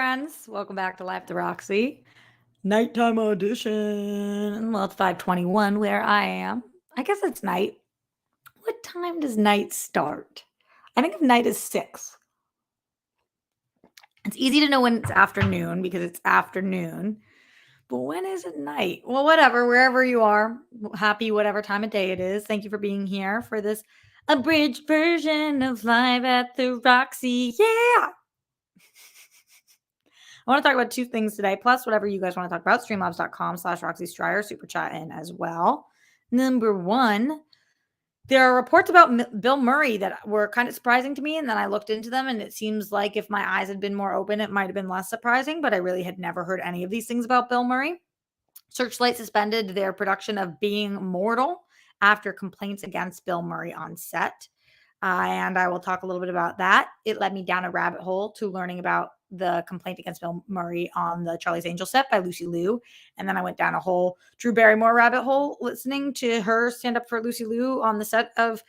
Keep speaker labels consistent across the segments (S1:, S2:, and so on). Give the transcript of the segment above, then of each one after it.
S1: friends. Welcome back to Life with Roxy. Nighttime audition. Well, it's 5:21 where I am. I guess it's night. What time does night start? I think of night as 6. It's easy to know when it's afternoon because it's afternoon. But when is it night? Well, whatever, wherever you are, happy whatever time of day it is. Thank you for being here for this abridged version of Live at the Roxy. Yeah! I want to talk about 2 things today, plus whatever you guys want to talk about. Streamlabs.com/Roxy Stryer, super chat in as well. Number 1, there are reports about Bill Murray that were kind of surprising to me, and then I looked into them, and it seems like if my eyes had been more open, it might have been less surprising, but I really had never heard any of these things about Bill Murray. Searchlight suspended their production of Being Mortal after complaints against Bill Murray on set. And I will talk a little bit about that. It led me down a rabbit hole to learning about the complaint against Bill Murray on the Charlie's Angels set by Lucy Liu. And then I went down a whole Drew Barrymore rabbit hole listening to her stand up for Lucy Liu on the set of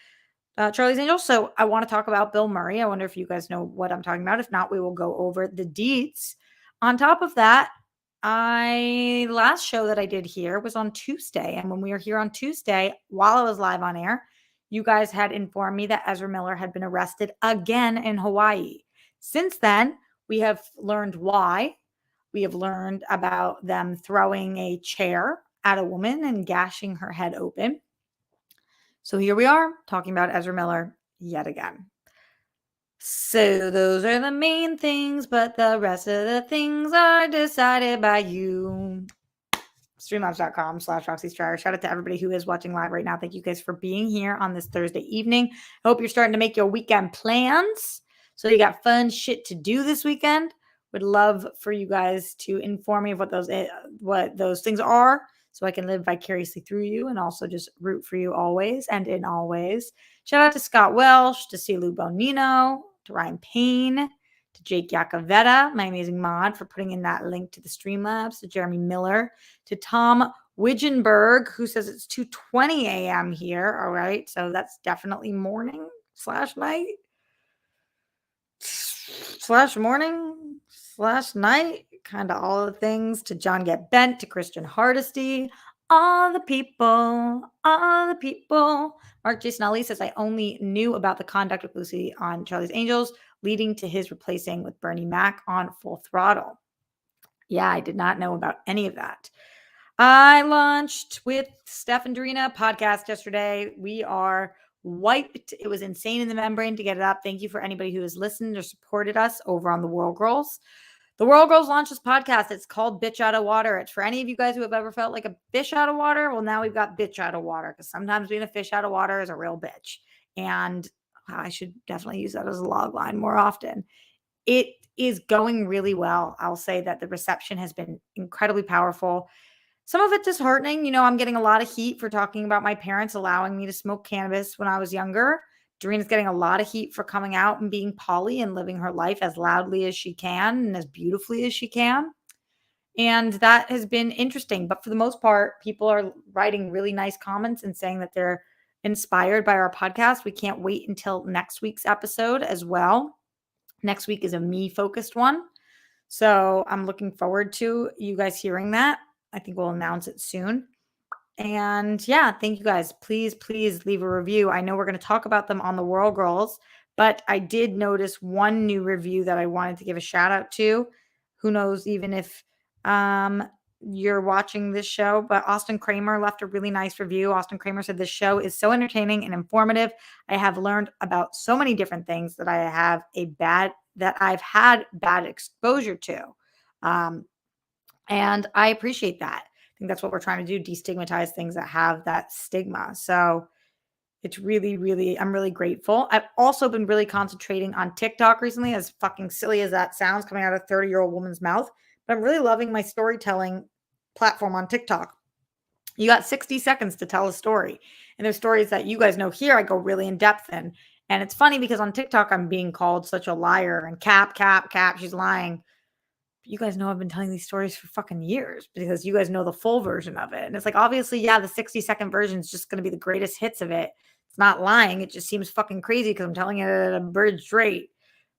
S1: Charlie's Angels. So I want to talk about Bill Murray. I wonder if you guys know what I'm talking about. If not, we will go over the deets. On top of that, last show that I did here was on Tuesday. And when we were here on Tuesday, while I was live on air, you guys had informed me that Ezra Miller had been arrested again in Hawaii. Since then, we have learned why. We have learned about them throwing a chair at a woman and gashing her head open. So here we are talking about Ezra Miller yet again. So those are the main things, but the rest of the things are decided by you. Streamlabs.com/Roxy Stryer. Shout out to everybody who is watching live right now. Thank you guys for being here on this Thursday evening. I hope you're starting to make your weekend plans. So you got fun shit to do this weekend. Would love for you guys to inform me of what those things are, so I can live vicariously through you and also just root for you always and in all ways. Shout out to Scott Welsh, to Silu Bonino, to Ryan Payne, to Jake Yacovetta, my amazing mod, for putting in that link to the Streamlabs, to Jeremy Miller, to Tom Wigenberg, who says it's 2:20 a.m. here. All right, so that's definitely morning/night /morning/night, kind of all the things. To John Get Bent, to Christian Hardesty, all the people. Mark J. Snelly says, I only knew about the conduct with Lucy on Charlie's Angels, leading to his replacing with Bernie Mac on Full Throttle. Yeah, I did not know about any of that. I launched with Steph and Dorina podcast yesterday. We are wiped. It was insane in the membrane to get it up. Thank you for anybody who has listened or supported us over on the World Girls. The World Girls launched this podcast. It's called Bitch Out of Water. It's for any of you guys who have ever felt like a fish out of water. Well, now we've got bitch out of water, because sometimes being a fish out of water is a real bitch. And I should definitely use that as a log line more often. It is going really well. I'll say that the reception has been incredibly powerful. Some of it's disheartening. I'm getting a lot of heat for talking about my parents allowing me to smoke cannabis when I was younger. Doreen's getting a lot of heat for coming out and being poly and living her life as loudly as she can and as beautifully as she can. And that has been interesting. But for the most part, people are writing really nice comments and saying that they're inspired by our podcast. We can't wait until next week's episode as well. Next week is a me-focused one. So I'm looking forward to you guys hearing that. I think we'll announce it soon. And yeah, thank you guys. Please leave a review. I know we're going to talk about them on the World Girls, but I did notice one new review that I wanted to give a shout out to. Who knows even if you're watching this show, but Austin Kramer left a really nice review. Austin Kramer said, this show is so entertaining and informative. I have learned about so many different things that I've had bad exposure to. And I appreciate that. I think that's what we're trying to do, destigmatize things that have that stigma. So it's really, I'm really grateful. I've also been really concentrating on TikTok recently, as fucking silly as that sounds coming out of a 30-year-old woman's mouth. But I'm really loving my storytelling platform on TikTok. You got 60 seconds to tell a story. And there's stories that you guys know here I go really in depth in. And it's funny because on TikTok, I'm being called such a liar and cap, she's lying. You guys know I've been telling these stories for fucking years because you guys know the full version of it. And it's like, obviously, yeah, the 60-second version is just going to be the greatest hits of it. It's not lying. It just seems fucking crazy because I'm telling it at a abridged rate.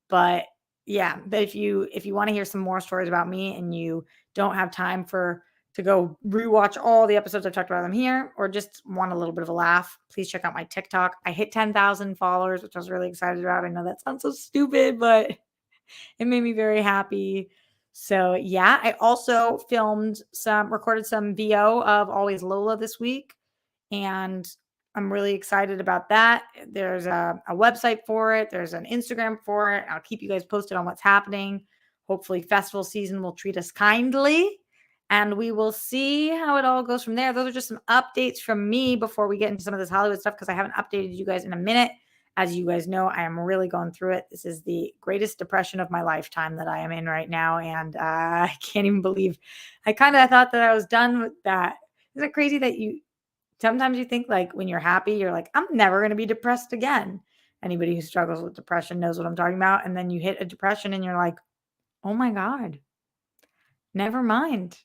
S1: But yeah, but if you wanna hear some more stories about me and you don't have time to go rewatch all the episodes I've talked about them here, or just want a little bit of a laugh, please check out my TikTok. I hit 10,000 followers, which I was really excited about. I know that sounds so stupid, but it made me very happy. So yeah, I also recorded some VO of Always Lola this week, and I'm really excited about that. There's a website for it. There's an Instagram for it. I'll keep you guys posted on what's happening. Hopefully festival season will treat us kindly, and we will see how it all goes from there. Those are just some updates from me before we get into some of this Hollywood stuff, because I haven't updated you guys in a minute. As you guys know, I am really going through it. This is the greatest depression of my lifetime that I am in right now. And I can't even believe I kind of thought that I was done with that. Isn't it crazy that sometimes you think, like, when you're happy, you're like, I'm never going to be depressed again. Anybody who struggles with depression knows what I'm talking about. And then you hit a depression and you're like, oh my God, never mind.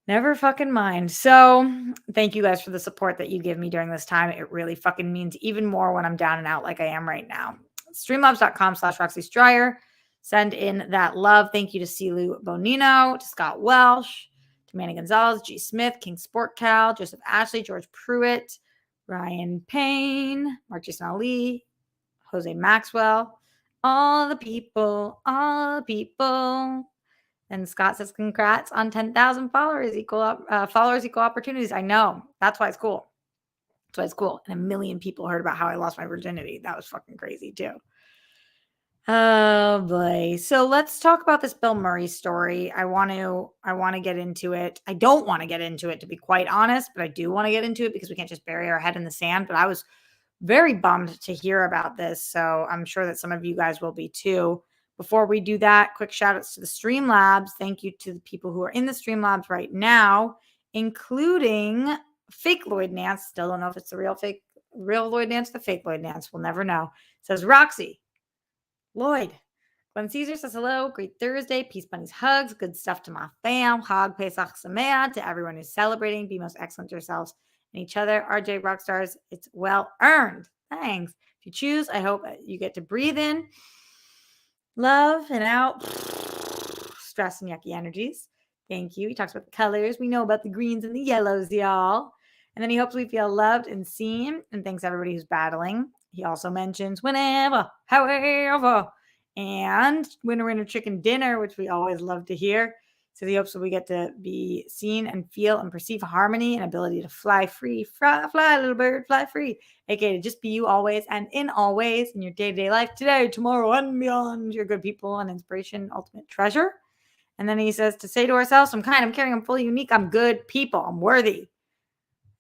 S1: Never fucking mind. So thank you guys for the support that you give me during this time. It really fucking means even more when I'm down and out like I am right now. Streamlabs.com/Roxy Stryer. Send in that love. Thank you to Silu Bonino, to Scott Welsh, to Manny Gonzalez, G. Smith, King Sport Cal, Joseph Ashley, George Pruitt, Ryan Payne, Mark Jason Ali, Jose Maxwell, all the people, all the people. And Scott says, congrats on 10,000 followers, followers equal opportunities. I know. That's why it's cool. That's why it's cool. And a million people heard about how I lost my virginity. That was fucking crazy too. Oh boy. So let's talk about this Bill Murray story. I want to get into it. I don't want to get into it, to be quite honest, but I do want to get into it because we can't just bury our head in the sand. But I was very bummed to hear about this. So I'm sure that some of you guys will be too. Before we do that, quick shout outs to the Streamlabs. Thank you to the people who are in the Streamlabs right now, including fake Lloyd Nance. Still don't know if it's the real Lloyd Nance, the fake Lloyd Nance. We'll never know. It says Roxy, Lloyd. Glenn Caesar says hello. Great Thursday. Peace, bunnies, hugs. Good stuff to my fam. Hag Pesach Sameach to everyone who's celebrating. Be most excellent to yourselves and each other. RJ Rockstars, it's well earned. Thanks. If you choose, I hope you get to breathe in love and out stress and yucky energies. Thank you. He talks about the colors. We know about the greens and the yellows, y'all. And then he hopes we feel loved and seen, and thanks everybody who's battling. He also mentions whenever, however, and winner chicken dinner, which we always love to hear. So he hopes that we get to be seen and feel and perceive harmony and ability to fly free. Fly, little bird, fly free. AKA to just be you always and in always in your day-to-day life, today, tomorrow, and beyond. You're good people and inspiration, ultimate treasure. And then he says to say to ourselves, I'm kind, I'm caring, I'm fully unique, I'm good people, I'm worthy.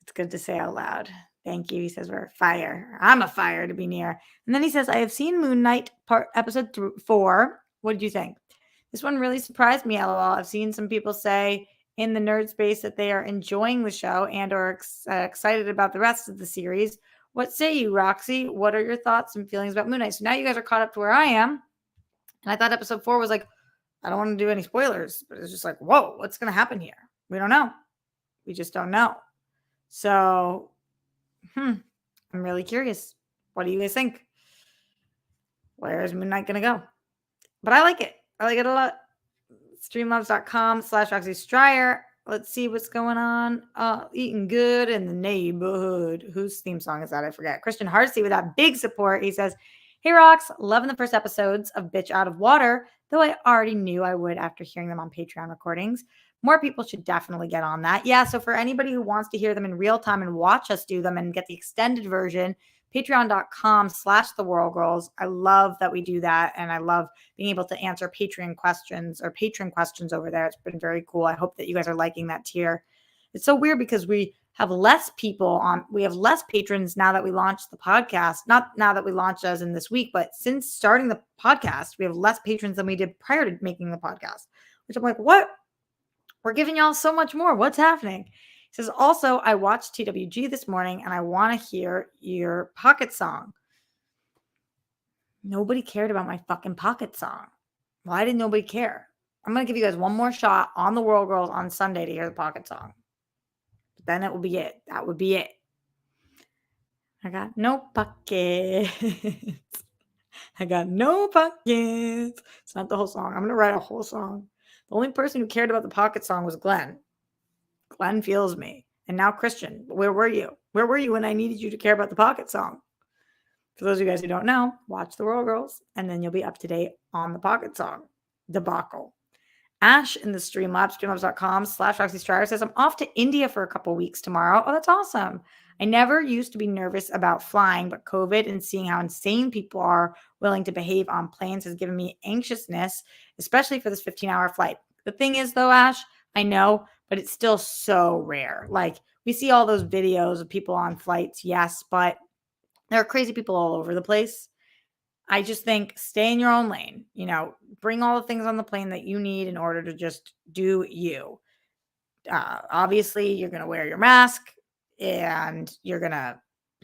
S1: It's good to say out loud. Thank you. He says we're a fire. I'm a fire to be near. And then he says, I have seen Moon Knight episode 4. What did you think? This one really surprised me, LOL. I've seen some people say in the nerd space that they are enjoying the show and are excited about the rest of the series. What say you, Roxy? What are your thoughts and feelings about Moon Knight? So now you guys are caught up to where I am. And I thought episode 4 was like, I don't want to do any spoilers, but it's just like, whoa, what's going to happen here? We don't know. We just don't know. So, I'm really curious. What do you guys think? Where is Moon Knight going to go? But I like it. I like it a lot. Streamlabs.com/Roxy Stryer. Let's see what's going on. Eating good in the neighborhood. Whose theme song is that? I forget. Christian Hardesty with that big support. He says, hey, Rox, loving the first episodes of Bitch Out of Water, though I already knew I would after hearing them on Patreon recordings. More people should definitely get on that. Yeah, so for anybody who wants to hear them in real time and watch us do them and get the extended version, patreon.com/thewhirlgirls. I love that we do that. And I love being able to answer patron questions over there. It's been very cool. I hope that you guys are liking that tier. It's so weird because we have less patrons now that we launched the podcast. Not now that we launched as in this week, but since starting the podcast, we have less patrons than we did prior to making the podcast, which I'm like, what? We're giving y'all so much more. What's happening? He says, also, I watched TWG this morning and I want to hear your Pocket song. Nobody cared about my fucking Pocket song. Why did nobody care? I'm going to give you guys one more shot on the World Girls on Sunday to hear the Pocket song. But then it will be it. That would be it. I got no pockets. I got no pockets. It's not the whole song. I'm gonna write a whole song. The only person who cared about the pocket song was Glenn. Glenn feels me. And now Christian. Where were you? Where were you when I needed you to care about the pocket song? For those of you guys who don't know, watch the Royal Girls, and then you'll be up to date on the pocket song debacle. Ash in the Streamlabs, streamlabs.com/Roxy Strider says, I'm off to India for a couple weeks tomorrow. Oh, that's awesome. I never used to be nervous about flying, but COVID and seeing how insane people are willing to behave on planes has given me anxiousness, especially for this 15-hour flight. The thing is, though, Ash, I know, but it's still so rare. Like, we see all those videos of people on flights, yes, but there are crazy people all over the place. I just think stay in your own lane, bring all the things on the plane that you need in order to just do you. Obviously, you're going to wear your mask and you're going to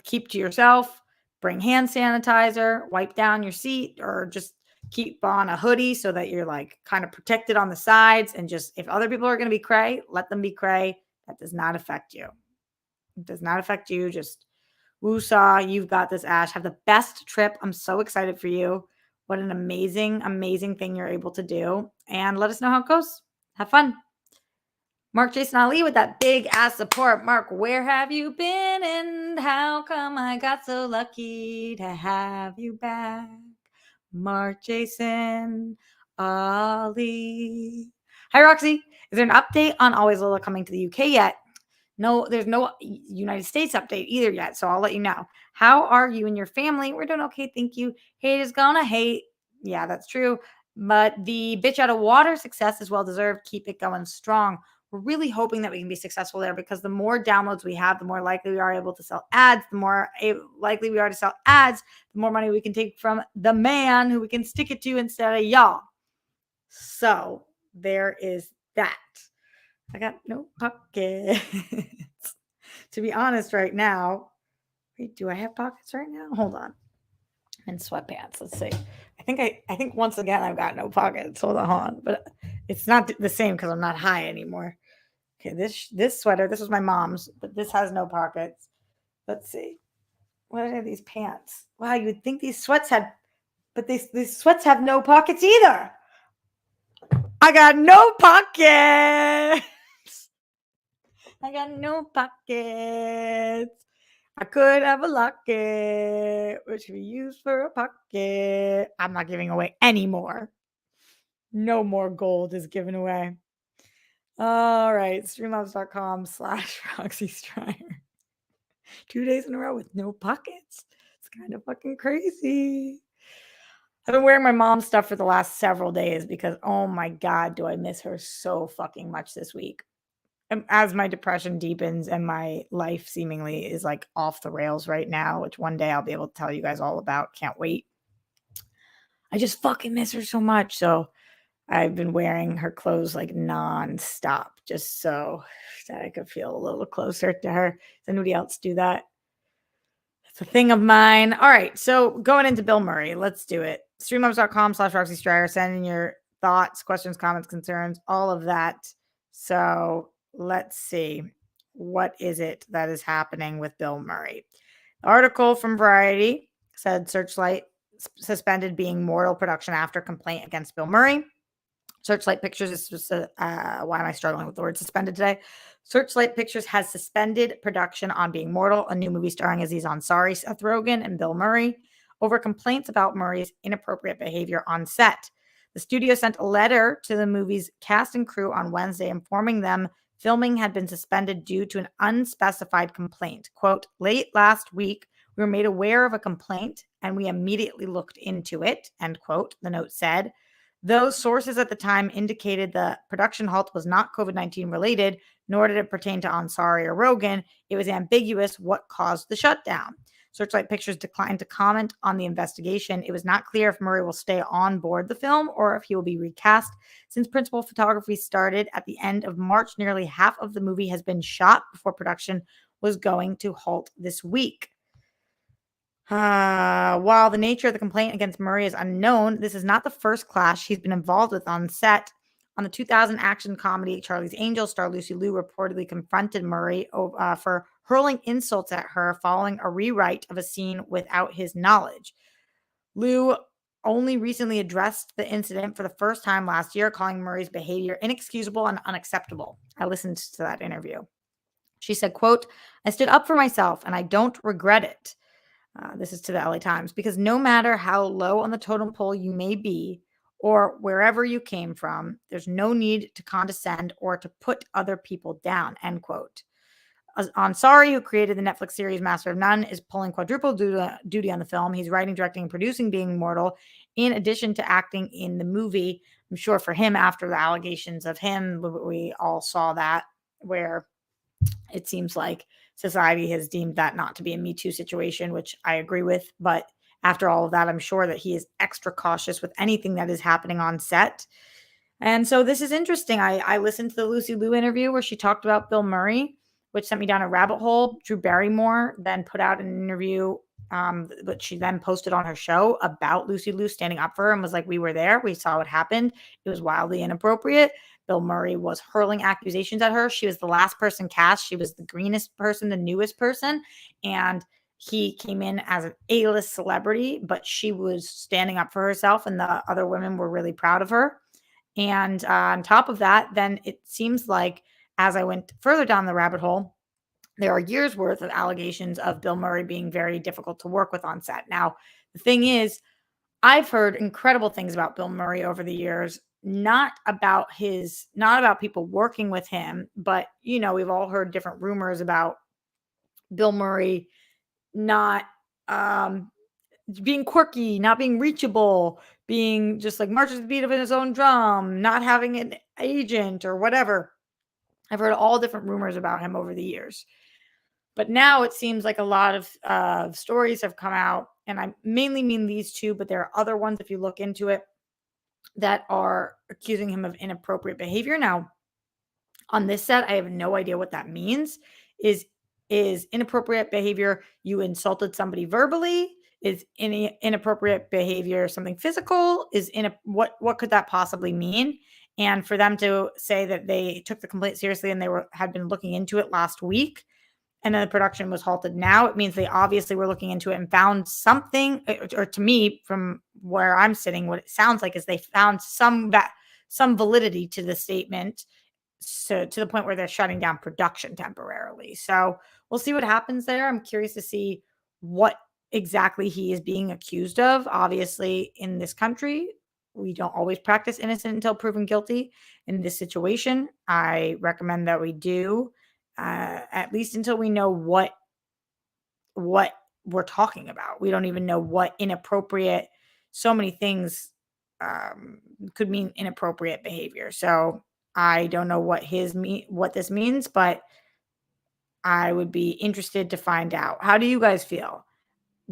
S1: keep to yourself, bring hand sanitizer, wipe down your seat, or just keep on a hoodie so that you're like kind of protected on the sides. And just if other people are going to be cray, let them be cray. That does not affect you. It does not affect you. Just woosah, you've got this, Ash. Have the best trip. I'm so excited for you. What an amazing, amazing thing you're able to do. And let us know how it goes. Have fun. Mark Jason Ali with that big ass support. Mark, where have you been and how come I got so lucky to have you back? Mark Jason Ali. Hi, Roxy. Is there an update on Always Lola coming to the UK yet? No, there's no United States update either yet, so I'll let you know. How are you and your family? We're doing okay, thank you. Hate is gonna hate. Yeah, that's true. But the bitch out of water success is well deserved. Keep it going strong. We're really hoping that we can be successful there because the more downloads we have, the more likely we are able to sell ads. The more likely we are to sell ads, the more money we can take from the man who we can stick it to instead of y'all. So there is that. I got no pockets. To be honest, right now, wait, do I have pockets right now? Hold on. I'm in sweatpants. Let's see. I think once again I've got no pockets. Hold on, but it's not the same because I'm not high anymore. Okay, this sweater, this was my mom's, but this has no pockets. Let's see. What are these pants? Wow, you would think these sweats had, but these sweats have no pockets either. I got no pockets. I got no pockets. I could have a locket, which we use for a pocket. I'm not giving away any more. No more gold is given away. All right, streamlabs.com/Roxy Strider. 2 days in a row with no pockets. It's kind of fucking crazy. I've been wearing my mom's stuff for the last several days because, oh my God, do I miss her so fucking much this week. As my depression deepens and my life seemingly is like off the rails right now, which one day I'll be able to tell you guys all about. Can't wait. I just fucking miss her so much. So I've been wearing her clothes like nonstop just so that I could feel a little closer to her. Does anybody else do that? It's a thing of mine. All right. So going into Bill Murray, let's do it. Streamlabs.com/Roxy Strider. Send in your thoughts, questions, comments, concerns, all of that. So let's see. What is it that is happening with Bill Murray? The article from Variety said Searchlight suspended being mortal production after complaint against Bill Murray. Searchlight Pictures is just why am I struggling with the word suspended today? Searchlight Pictures has suspended production on Being Mortal, a new movie starring Aziz Ansari, Seth Rogen, and Bill Murray, over complaints about Murray's inappropriate behavior on set. The studio sent a letter to the movie's cast and crew on Wednesday informing them filming had been suspended due to an unspecified complaint. Quote, late last week, we were made aware of a complaint and we immediately looked into it, end quote, the note said. Those sources at the time indicated the production halt was not COVID-19 related, nor did it pertain to Ansari or Rogen. It was ambiguous what caused the shutdown. Searchlight Pictures declined to comment on the investigation. It was not clear if Murray will stay on board the film or if he will be recast. Since principal photography started at the end of March, nearly half of the movie has been shot before production was going to halt this week. While the nature of the complaint against Murray is unknown, this is not the first clash he's been involved with on set. On the 2000 action comedy Charlie's Angels, star Lucy Liu reportedly confronted Murray for hurling insults at her following a rewrite of a scene without his knowledge. Liu only recently addressed the incident for the first time last year, calling Murray's behavior inexcusable and unacceptable. I listened to that interview. She said, quote, "I stood up for myself and I don't regret it." This is to the LA Times, because no matter how low on the totem pole you may be or wherever you came from, there's no need to condescend or to put other people down, end quote. Ansari, who created the Netflix series Master of None, is pulling quadruple duty on the film. He's writing, directing, and producing Being Mortal, in addition to acting in the movie. I'm sure for him, after the allegations of him, we all saw that, where it seems like society has deemed that not to be a Me Too situation, which I agree with. But after all of that, I'm sure that he is extra cautious with anything that is happening on set. And so this is interesting. I listened to the Lucy Liu interview where she talked about Bill Murray, which sent me down a rabbit hole. Drew Barrymore then put out an interview, but she then posted on her show about Lucy Liu standing up for her and was like, "We were there. We saw what happened. It was wildly inappropriate." Bill Murray was hurling accusations at her. She was the last person cast. She was the greenest person, the newest person. And he came in as an A-list celebrity, but she was standing up for herself, and the other women were really proud of her. And on top of that, then it seems like as I went further down the rabbit hole, there are years worth of allegations of Bill Murray being very difficult to work with on set. Now, the thing is, I've heard incredible things about Bill Murray over the years, not about people working with him, but we've all heard different rumors about Bill Murray not um being quirky, not being reachable, being just like marches to the beat of his own drum, not having an agent or whatever. I've heard all different rumors about him over the years. But now it seems like a lot of stories have come out, and I mainly mean these two, but there are other ones if you look into it that are accusing him of inappropriate behavior. Now, on this set, I have no idea what that means. Is inappropriate behavior you insulted somebody verbally? Is any inappropriate behavior something physical? What could that possibly mean? And for them to say that they took the complaint seriously and had been looking into it last week, and then the production was halted now, it means they obviously were looking into it and found something, or to me, from where I'm sitting, what it sounds like is they found some validity to the statement, so to the point where they're shutting down production temporarily. So we'll see what happens there. I'm curious to see what exactly he is being accused of. Obviously, in this country, we don't always practice innocent until proven guilty. In this situation, I recommend that we do, at least until we know what we're talking about. We don't even know what inappropriate. So many things could mean inappropriate behavior. So I don't know what this means, but I would be interested to find out. How do you guys feel?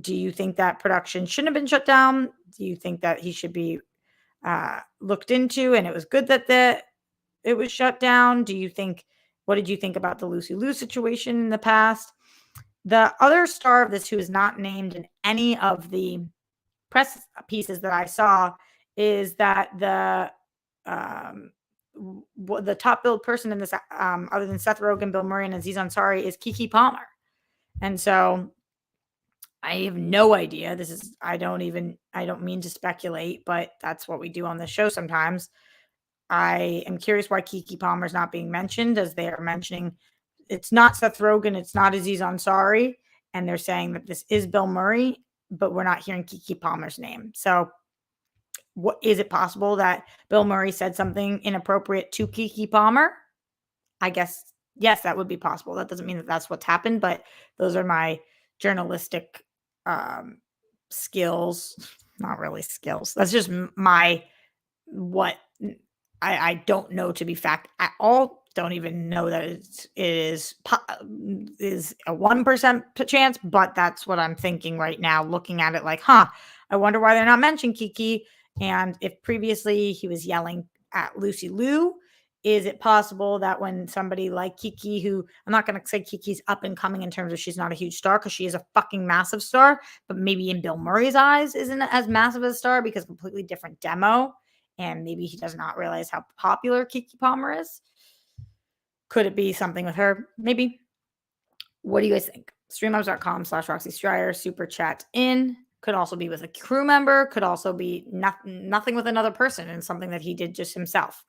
S1: Do you think that production shouldn't have been shut down? Do you think that he should be looked into, and it was good that it was shut down? What did you think about the Lucy Liu situation in the past? The other star of this, who is not named in any of the press pieces that I saw, is that the top billed person in this, other than Seth Rogen, Bill Murray, and Aziz Ansari, is Keke Palmer. And so I have no idea. I don't mean to speculate, but that's what we do on the show sometimes. I am curious why Keke Palmer is not being mentioned, as they are mentioning it's not Seth Rogen, it's not Aziz Ansari, and they're saying that this is Bill Murray, but we're not hearing Keke Palmer's name. So what is it possible that Bill Murray said something inappropriate to Keke Palmer? I guess, yes, that would be possible. That doesn't mean that that's what's happened, but those are my journalistic skills. Not really skills. That's just what I don't know to be fact at all. Don't even know that it is a 1% chance, but that's what I'm thinking right now, looking at it like, I wonder why they're not mentioning Keke. And if previously he was yelling at Lucy Liu, is it possible that when somebody like Keke, who I'm not going to say Keke's up and coming in terms of she's not a huge star, because she is a fucking massive star, but maybe in Bill Murray's eyes isn't as massive a star because completely different demo, and maybe he does not realize how popular Keke Palmer is? Could it be something with her? Maybe. What do you guys think? Streamlabs.com/Roxy Stryer. Super chat in. could also be with a crew member, could also be nothing with another person and something that he did just himself.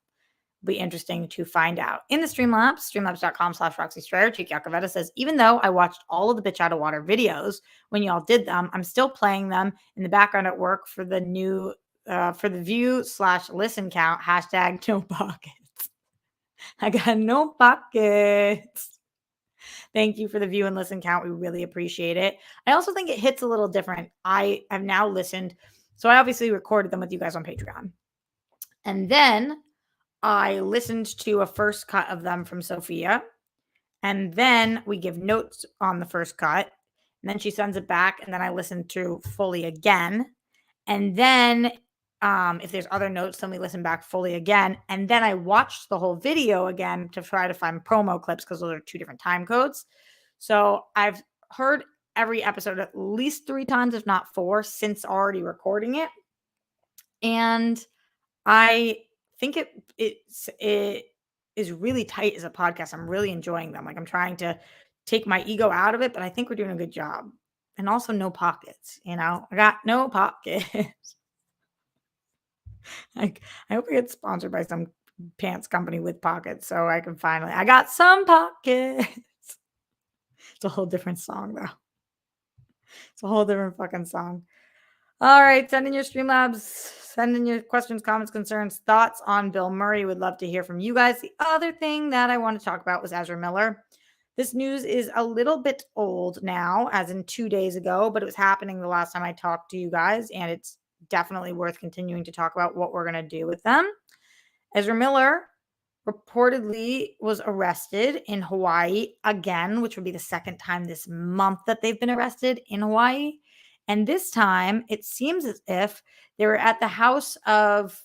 S1: Be interesting to find out. In the Streamlabs, streamlabs.com/Roxy Strider, Cheeky Yakavetta says, even though I watched all of the Bitch Out of Water videos when y'all did them, I'm still playing them in the background at work for the new, for the view/listen count, hashtag no pockets. I got no pockets. Thank you for the view and listen count. We really appreciate it. I also think it hits a little different. I have now listened. So I obviously recorded them with you guys on Patreon. And then I listened to a first cut of them from Sophia. And then we give notes on the first cut. And then she sends it back. And then I listen to fully again. And then if there's other notes, then we listen back fully again. And then I watched the whole video again to try to find promo clips because those are 2 different time codes. So I've heard every episode at least 3 times, if not 4, since already recording it. And I think it is really tight as a podcast. I'm really enjoying them. Like, I'm trying to take my ego out of it, but I think we're doing a good job. And also no pockets, I got no pockets. Like, I hope I get sponsored by some pants company with pockets so I can finally I got some pockets. It's a whole different song, though. It's a whole different fucking song. All right, send in your Streamlabs, send in your questions, comments, concerns, thoughts on Bill Murray. Would love to hear from you guys. The other thing that I want to talk about was Ezra Miller. This news is a little bit old now, as in 2 days ago, but it was happening the last time I talked to you guys, and it's definitely worth continuing to talk about what we're going to do with them. Ezra Miller reportedly was arrested in Hawaii again, which would be the second time this month that they've been arrested in Hawaii. And this time, it seems as if they were at the house of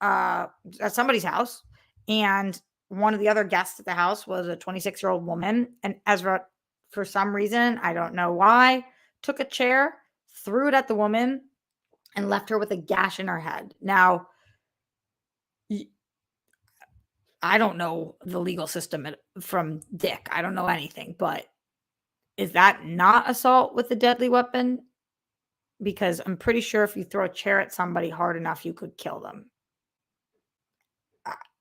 S1: at somebody's house, and one of the other guests at the house was a 26-year-old woman. And Ezra, for some reason, I don't know why, took a chair, threw it at the woman, and left her with a gash in her head. Now, I don't know the legal system from Dick. I don't know anything, but is that not assault with a deadly weapon? Because I'm pretty sure if you throw a chair at somebody hard enough, you could kill them.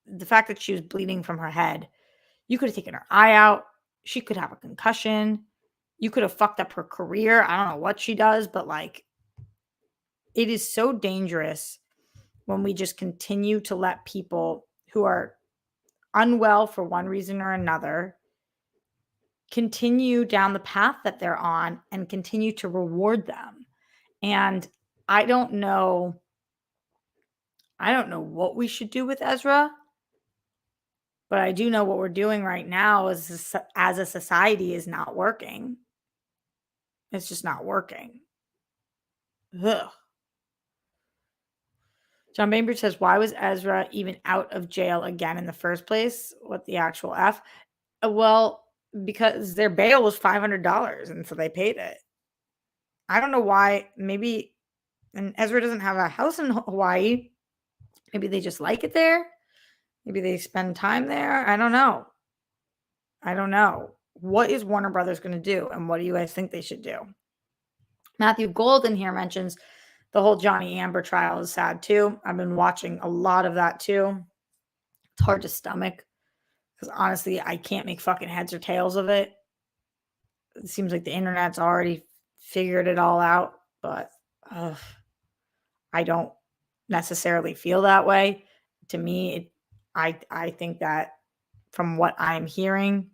S1: The fact that she was bleeding from her head, you could have taken her eye out. She could have a concussion. You could have fucked up her career. I don't know what she does, but like, it is so dangerous when we just continue to let people who are unwell for one reason or another continue down the path that they're on and continue to reward them. And I don't know what we should do with Ezra, but I do know what we're doing right now as a society is not working. It's just not working. Ugh. John Bainbridge says, why was Ezra even out of jail again in the first place? What the actual F? Well, because their bail was $500, and so they paid it. I don't know why. Maybe, and Ezra doesn't have a house in Hawaii. Maybe they just like it there. Maybe they spend time there. I don't know. What is Warner Brothers going to do? And what do you guys think they should do? Matthew Golden here mentions the whole Johnny Amber trial is sad too. I've been watching a lot of that too. It's hard to stomach because honestly, I can't make fucking heads or tails of it. It seems like the internet's already figured it all out, but I don't necessarily feel that way. To me, I think that from what I'm hearing,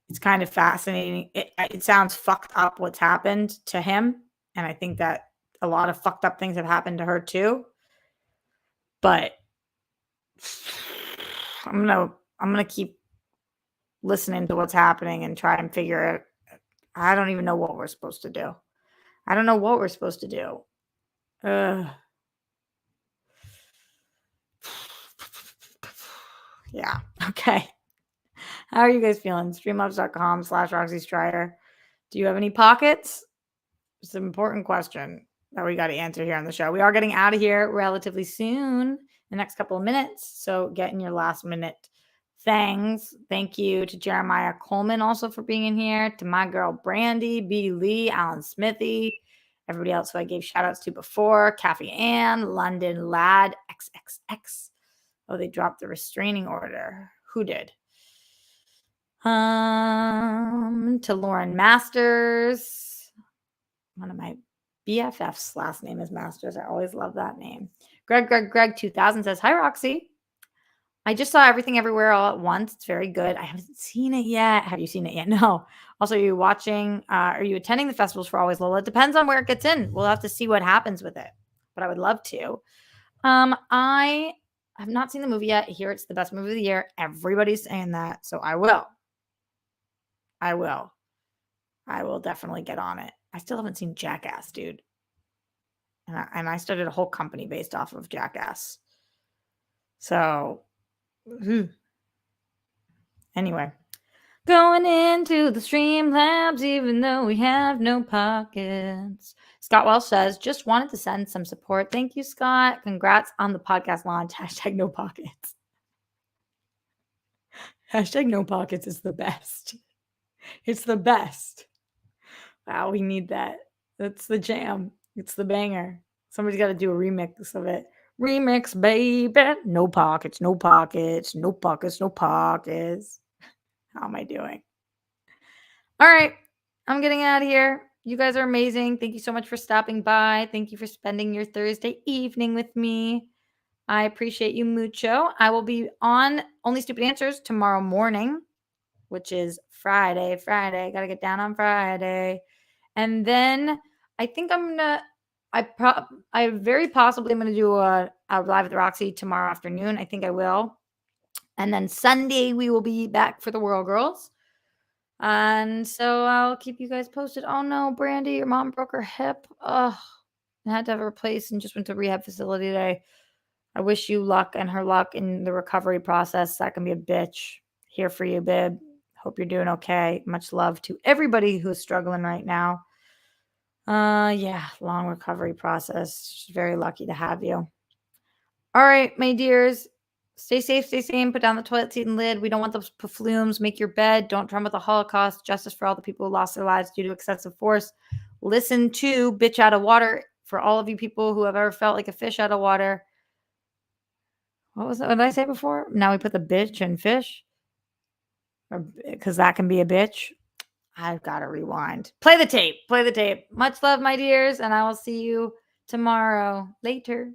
S1: it's kind of fascinating. It sounds fucked up what's happened to him, and I think that a lot of fucked up things have happened to her too. But I'm gonna keep listening to what's happening and try and figure it. I don't even know what we're supposed to do. I don't know what we're supposed to do. Yeah. Okay. How are you guys feeling? Streamlabs.com/Roxy Strider. Do you have any pockets? It's an important question that we got to answer here on the show. We are getting out of here relatively soon, the next couple of minutes. So get in your last minute things. Thank you to Jeremiah Coleman also for being in here, to my girl Brandy, B. Lee, Alan Smithy, Everybody else who I gave shout outs to before, Kathy Ann, London Lad, XXX. Oh, they dropped the restraining order. Who did? To Lauren Masters. One of my BFF's last name is Masters. I always love that name. Greg 2000 says, "Hi, Roxy. I just saw Everything Everywhere All at Once. It's very good. I haven't seen it yet. Have you seen it yet?" No. Also, are you watching? Are you attending the festivals for Always Lola? It depends on where it gets in. We'll have to see what happens with it. But I would love to. I have not seen the movie yet. I hear it's the best movie of the year. Everybody's saying that, so I will. I will definitely get on it. I still haven't seen Jackass, dude. And I started a whole company based off of Jackass. So, anyway. Going into the Streamlabs, even though we have no pockets. Scott Welsh says, "Just wanted to send some support." Thank you, Scott. Congrats on the podcast launch. Hashtag no pockets. Hashtag no pockets is the best. It's the best. Wow, we need that. That's the jam. It's the banger. Somebody's got to do a remix of it. Remix, baby. No pockets, no pockets, no pockets, no pockets. How am I doing? All right. I'm getting out of here. You guys are amazing. Thank you so much for stopping by. Thank you for spending your Thursday evening with me. I appreciate you mucho. I will be on Only Stupid Answers tomorrow morning, which is Friday. Got to get down on Friday. And then I think I'm going to, I very possibly am going to do a live with Roxy tomorrow afternoon. I think I will. And then Sunday we will be back for the World Girls. And so I'll keep you guys posted. Oh no, Brandy, your mom broke her hip. Oh, I had to have her replaced and just went to rehab facility today. I wish you luck and her luck in the recovery process. That can be a bitch. Here for you, babe. Hope you're doing okay. Much love to everybody who's struggling right now. Yeah, long recovery process. Just very lucky to have you. All right, my dears. Stay safe, stay sane. Put down the toilet seat and lid. We don't want those flumes. Make your bed. Don't drum with the Holocaust. Justice for all the people who lost their lives due to excessive force. Listen to Bitch Out of Water for all of you people who have ever felt like a fish out of water. What was that? What did I say before? Now we put the bitch and fish? Because that can be a bitch. I've got to rewind. Play the tape. Play the tape. Much love, my dears, and I will see you tomorrow. Later.